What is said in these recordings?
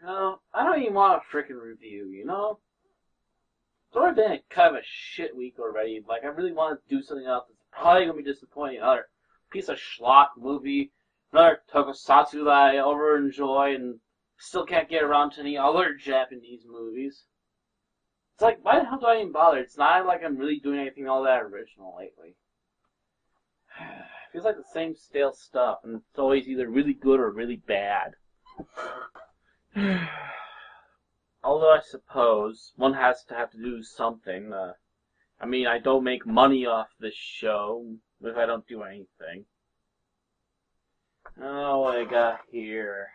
I don't even want a freaking review, you know? It's already been kind of a shit week already. Like, I really want to do something else that's probably going to be disappointing. Another piece of schlock movie, another tokusatsu that I over enjoy and still can't get around to any other Japanese movies. It's like, why the hell do I even bother? It's not like I'm really doing anything all that original lately. It feels like the same stale stuff, and it's always either really good or really bad. Although I suppose one has to have to do something. I mean, I don't make money off this show if I don't do anything. Oh, what I got here?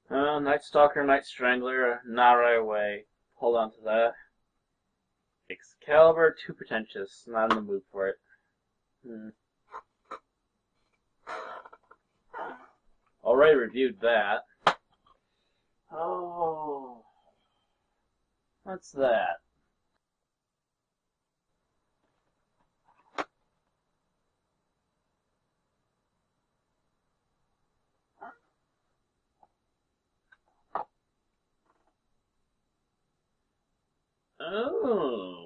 Night Stalker, Night Strangler, not right away. Hold on to that. Excalibur, too pretentious. Not in the mood for it. Already reviewed that. Oh. What's that? Oh.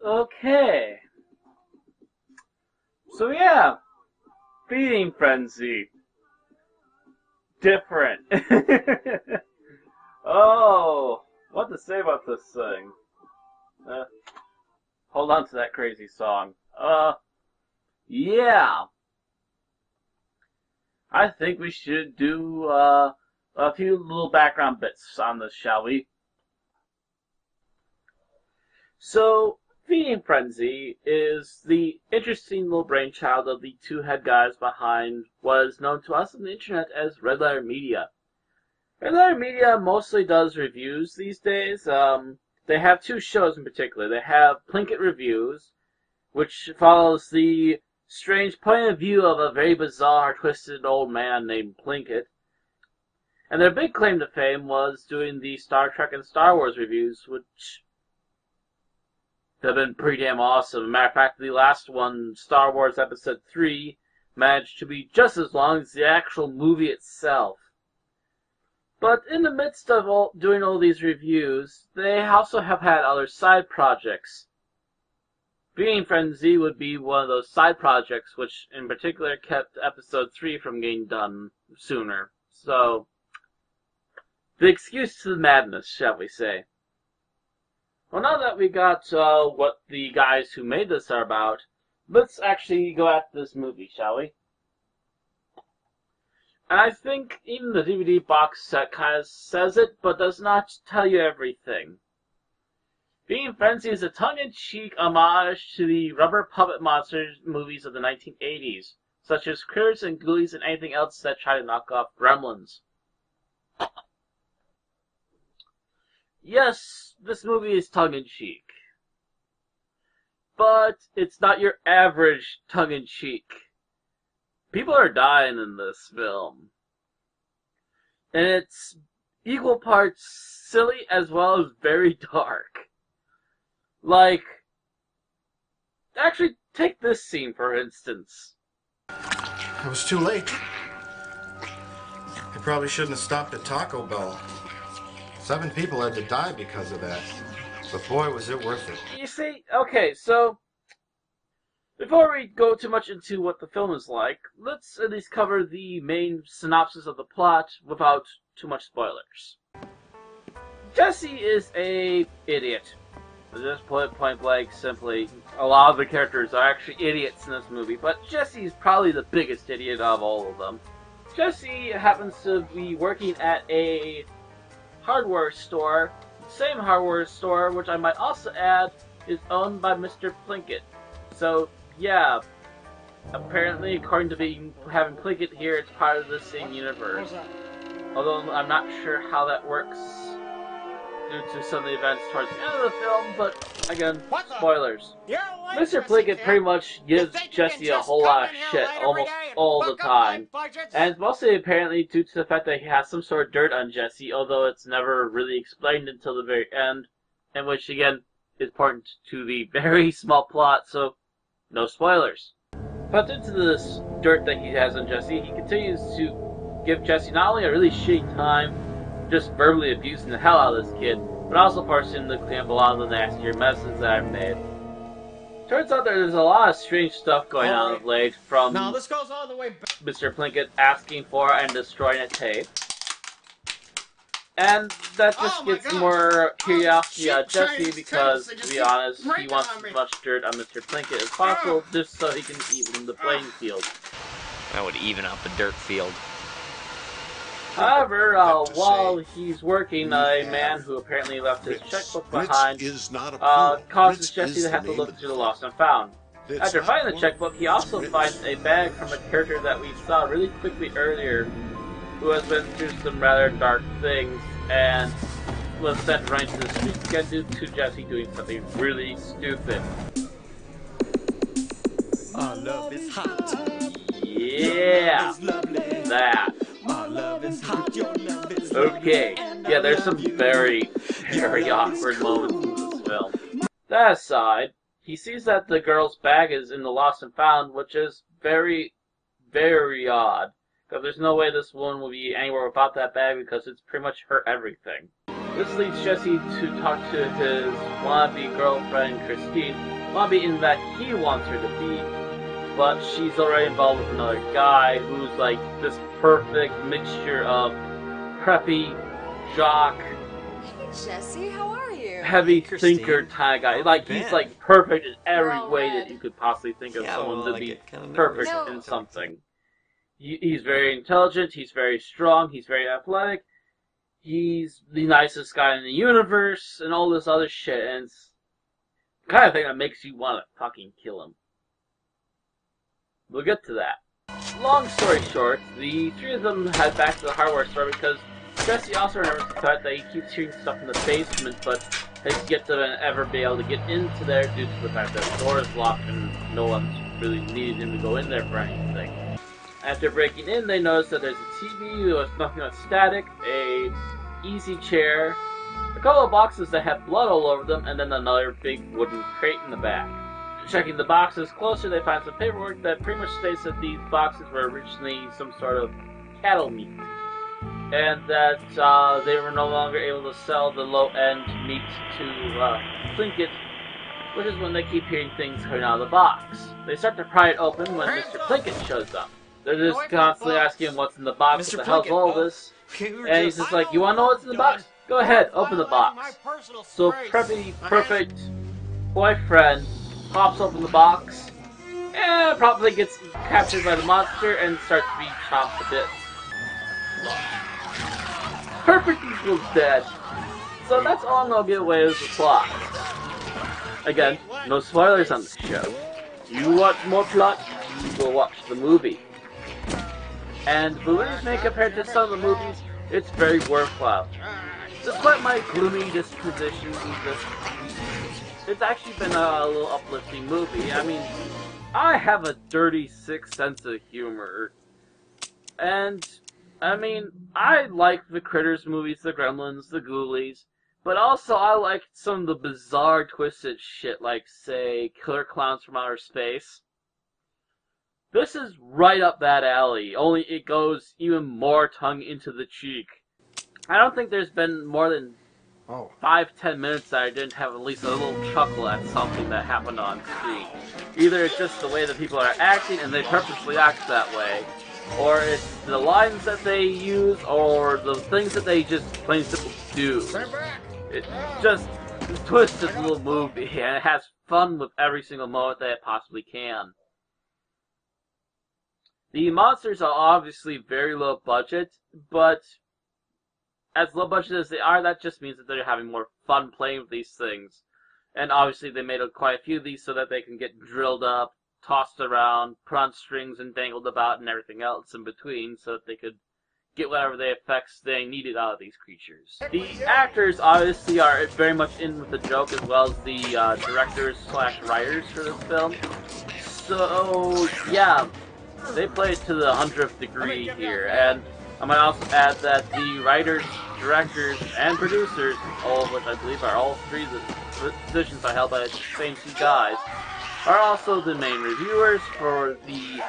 Okay. So yeah, Feeding Frenzy. Different. Oh, what to say about this thing? Hold on to that crazy song. Yeah. I think we should do, a few little background bits on this, shall we? So, Feeding Frenzy is the interesting little brainchild of the two head guys behind what is known to us on the internet as Red Letter Media. Red Letter Media mostly does reviews these days. They have two shows in particular. They have Plinkett Reviews, which follows the strange point of view of a very bizarre, twisted old man named Plinkett. And their big claim to fame was doing the Star Trek and Star Wars reviews, which have been pretty damn awesome. As a matter of fact, the last one, Star Wars Episode 3, managed to be just as long as the actual movie itself. But in the midst of doing all these reviews, they also have had other side projects. Feeding Frenzy would be one of those side projects which in particular kept Episode 3 from getting done sooner. So, the excuse to the madness, shall we say. Well, now that we got what the guys who made this are about, let's actually go at this movie, shall we? And I think even the DVD box set kind of says it, but does not tell you everything. Feeding Frenzy is a tongue-in-cheek homage to the rubber puppet monster movies of the 1980s, such as Critters and Ghoulies and anything else that try to knock off Gremlins. Yes, this movie is tongue-in-cheek. But it's not your average tongue-in-cheek. People are dying in this film. And it's equal parts silly as well as very dark. Like, actually, take this scene for instance. It was too late. I probably shouldn't have stopped at Taco Bell. 7 people had to die because of that. But boy, was it worth it. You see, okay, so before we go too much into what the film is like, let's at least cover the main synopsis of the plot without too much spoilers. Jesse is a idiot. Just point blank, simply, a lot of the characters are actually idiots in this movie, but Jesse is probably the biggest idiot of all of them. Jesse happens to be working at a hardware store, same hardware store, which I might also add, is owned by Mr. Plinkett. So, yeah, apparently, according to having Plinkett here, it's part of the same universe. Although I'm not sure how that works due to some of the events towards the end of the film, but again, spoilers. Mr. Plinkett pretty much gives Jesse a whole lot of shit almost all the time. And it's mostly apparently due to the fact that he has some sort of dirt on Jesse, although it's never really explained until the very end, and which again is important to the very small plot, so no spoilers. But due to this dirt that he has on Jesse, he continues to give Jesse not only a really shitty time, just verbally abusing the hell out of this kid, but also forcing him to clean up a lot of the nastier messes that I've made. Turns out there's a lot of strange stuff going on of late, from now, this goes all the way back. Mr. Plinkett asking for and destroying a tape. And that just gets more curiosity out of Jesse because, to be honest, he wants as much dirt on Mr. Plinkett as possible just so he can even the playing field. That would even up a dirt field. However, while he's working, a man who apparently left his checkbook behind causes Jesse to have to look through the lost and found. After finding the checkbook, he also finds a bag from a character that we saw really quickly earlier, who has been through some rather dark things and was sent right to the streets again due to Jesse doing something really stupid. Our love is hot. Yeah, that. Our love is hot. Your love is Okay, yeah, there's some very, very awkward moments in this film. That aside, he sees that the girl's bag is in the lost and found, which is very, very odd. Because there's no way this woman will be anywhere without that bag because it's pretty much her everything. This leads Jesse to talk to his wannabe girlfriend, Christine. Wannabe in that he wants her to be, but she's already involved with another guy who's like this perfect mixture of preppy, jock, Hey Jesse, how are you? heavy Hey, Christine. thinker kind of guy. Like, he's been? like perfect in every We're all way red. that you could possibly think of Yeah, someone well, to I be get kinda perfect nervous. in something. He's very intelligent, he's very strong, he's very athletic, he's the nicest guy in the universe, and all this other shit, and it's the kind of thing that makes you want to fucking kill him. We'll get to that. Long story short, the three of them head back to the hardware store because Jesse also remembers the fact that he keeps hearing stuff in the basement, but has yet to ever be able to get into there due to the fact that the door is locked and no one's really needed him to go in there for anything. After breaking in, they notice that there's a TV with nothing but static, a easy chair, a couple of boxes that have blood all over them, and then another big wooden crate in the back. Checking the boxes closer, they find some paperwork that pretty much states that these boxes were originally some sort of cattle meat, and that they were no longer able to sell the low-end meat to Plinkett, which is when they keep hearing things coming out of the box. They start to pry it open when Mr. Plinkett shows up. They're just constantly asking him what's in the box, Mr. what the hell's Plinkett, all oh, this, okay, we were and he's just like, you wanna know what's in the box? Go ahead, open the box. So preppy, perfect boyfriend pops open the box, and probably gets captured by the monster and starts to be chopped to bits. Perfect equals dead. So that's all I'm gonna give away as the plot. Again, no spoilers on this show. You want more plot? You go watch the movie. And believe me, compared to some of the movies, it's very worthwhile. Despite my gloomy disposition, it's actually been a little uplifting movie. I mean, I have a dirty, sick sense of humor. And, I mean, I like the Critters movies, the Gremlins, the Ghoulies, But also, I like some of the bizarre twisted shit, like, say, Killer Clowns from Outer Space. This is right up that alley, only it goes even more tongue into the cheek. I don't think there's been more than 5-10 minutes that I didn't have at least a little chuckle at something that happened on screen. Either it's just the way that people are acting and they purposely act that way, or it's the lines that they use, or the things that they just plain and simple do. It's just a twisted little movie, and it has fun with every single moment that it possibly can. The monsters are obviously very low budget, but as low budget as they are, that just means that they're having more fun playing with these things. And obviously they made quite a few of these so that they can get drilled up, tossed around, put on strings and dangled about and everything else in between so that they could get whatever the effects they needed out of these creatures. The actors obviously are very much in with the joke, as well as the directors/writers for this film. So, yeah, they play it to the 100th degree here, and I might also add that the writers, directors, and producers, all of which I believe are all three positions are held by the same two guys, are also the main reviewers for the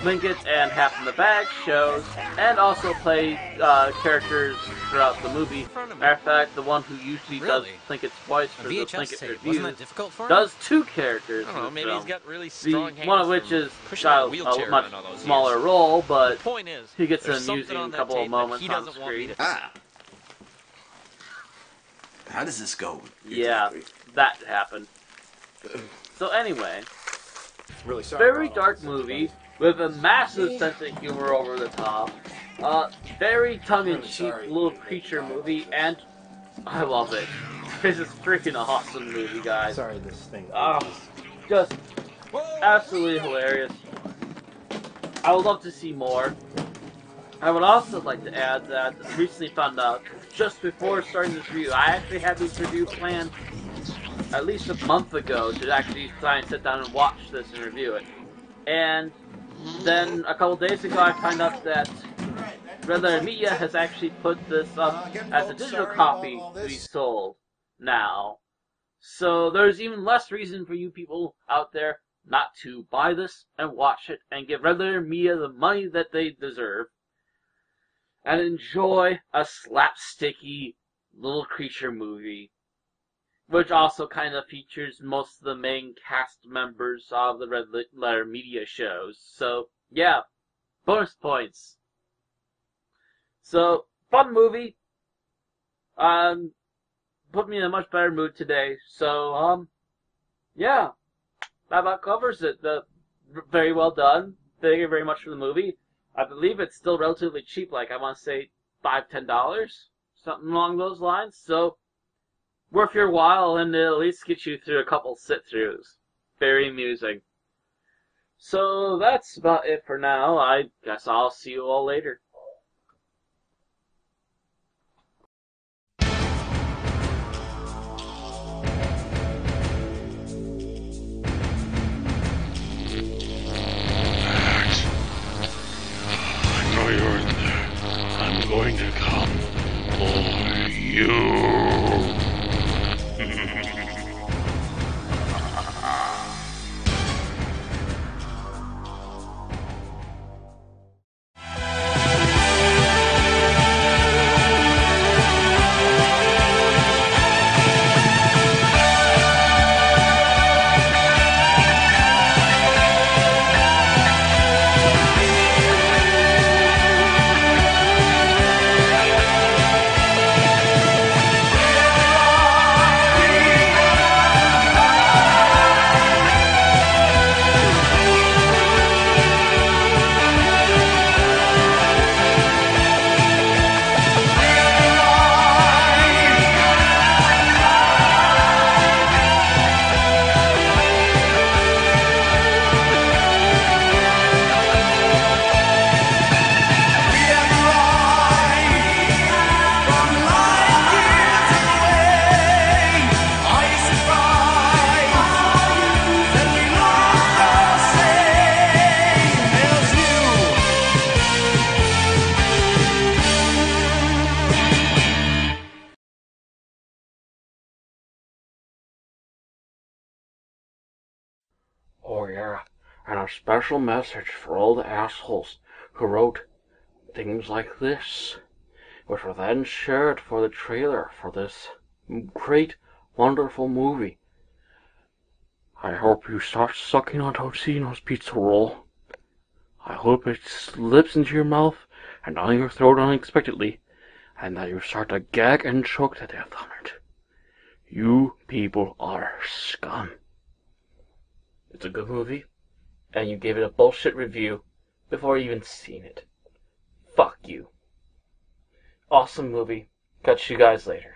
Linkett and Half in the Bag shows, and also play characters throughout the movie. Matter of fact, the one who usually does Linkett's voice for the Linkett reviews does two characters in the maybe film. he's got really strong hands. One of which is got a much smaller role, but he gets an amusing couple of moments on screen. How does this go? Yeah, that happened. So anyway, Really sorry. very dark movie with a massive sense of humor over the top. Very tongue-in-cheek little creature movie, and I love it. This is freaking awesome movie, guys. Sorry, this thing. Just absolutely hilarious. I would love to see more. I would also like to add that I recently found out, just before starting this review, I actually had this review planned at least a month ago to actually try and sit down and watch this and review it. And then a couple days ago I found out that Red Letter Media has actually put this up as a digital copy to be sold now. So there's even less reason for you people out there not to buy this and watch it and give Red Letter Media the money that they deserve and enjoy a slapsticky little creature movie, which also kind of features most of the main cast members of the Red Letter Media shows. So, yeah, bonus points. So, fun movie. Put me in a much better mood today. So, yeah, that about covers it. Very well done. Thank you very much for the movie. I believe it's still relatively cheap, like I want to say $5-10, something along those lines. So, worth your while, and it'll at least get you through a couple sit-throughs. Very amusing. So that's about it for now. I guess I'll see you all later. I know you're in there. I'm going to come for you. Oh yeah, and a special message for all the assholes who wrote things like this, which were then shared for the trailer for this great, wonderful movie. I hope you start sucking on Totino's pizza roll. I hope it slips into your mouth and down your throat unexpectedly, and that you start to gag and choke to death on it. You people are scum. It's a good movie, and you gave it a bullshit review before you even seen it. Fuck you. Awesome movie. Catch you guys later.